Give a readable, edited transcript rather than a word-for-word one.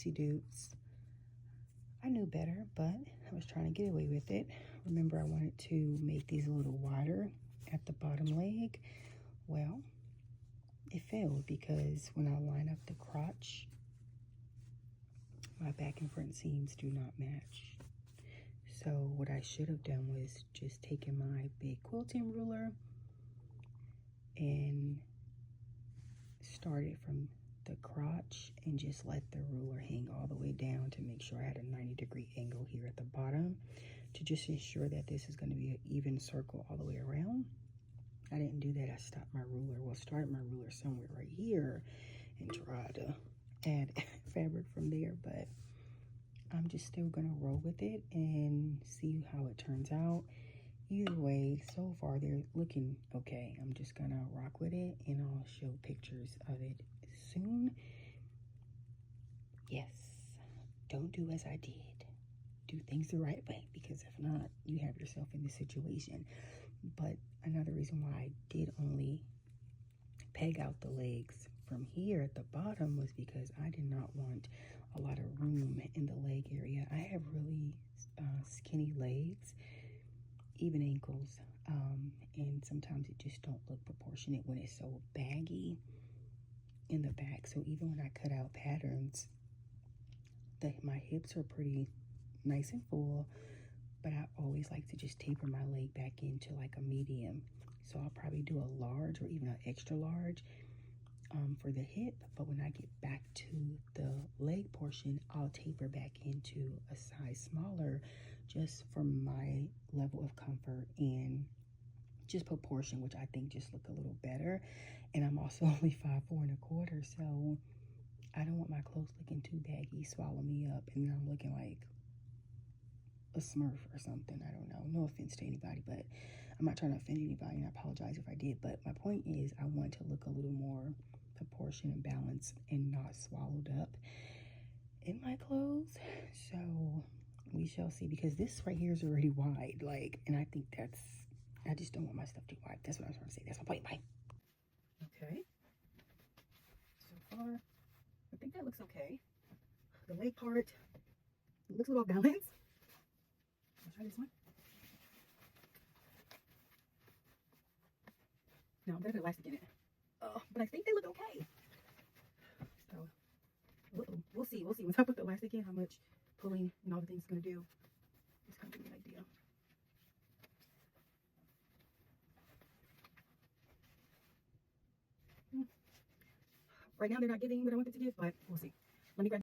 whoopsie-doops. I knew better, but I was trying to get away with it. Remember, I wanted to make these a little wider at the bottom leg. Well, it failed because when I line up the crotch, my back and front seams do not match. So what I should have done was just taken my big quilting ruler and started from the crotch and just let the ruler hang all the way down to make sure I had a 90-degree angle here at the bottom to just ensure that this is going to be an even circle all the way around. I didn't do that. I stopped my ruler. Well, started my ruler somewhere right here and tried to add fabric from there, but I'm just still going to roll with it and see how it turns out. Either way, so far they're looking okay. I'm just going to rock with it and I'll show pictures of it soon. Yes, don't do as I did. Do things the right way, because if not, you have yourself in this situation. But another reason why I did only peg out the legs from here at the bottom was because I did not want a lot of room in the leg area. I have really skinny legs, even ankles, and sometimes it just don't look proportionate when it's so baggy in the back. So even when I cut out patterns, my hips are pretty nice and full, but I always like to just taper my leg back into like a medium. So I'll probably do a large or even an extra large for the hip, but when I get back to the leg portion, I'll taper back into a size smaller just for my level of comfort and just proportion, which I think just look a little better. And I'm also only 5'4¼ so I don't want my clothes looking too baggy, swallow me up, and then I'm looking like a Smurf or something. I don't know. No offense to anybody, but I'm not trying to offend anybody, and I apologize if I did. But my point is, I want to look a little more proportion and balance and not swallowed up in my clothes. So we shall see, because this right here is already wide, like, and I think I just don't want my stuff too wide. That's what I was trying to say. That's my point. Bye. Okay. So far, I think that looks okay. The leg part looks a little balanced. I'll try this one. No, there's elastic in it. But I think they look okay. So we'll see. We'll see. Once I put the elastic in, how much pulling and all the things it's going to do. It's going to give me an idea. Right now they're not giving what I want them to give, but we'll see. Let me grab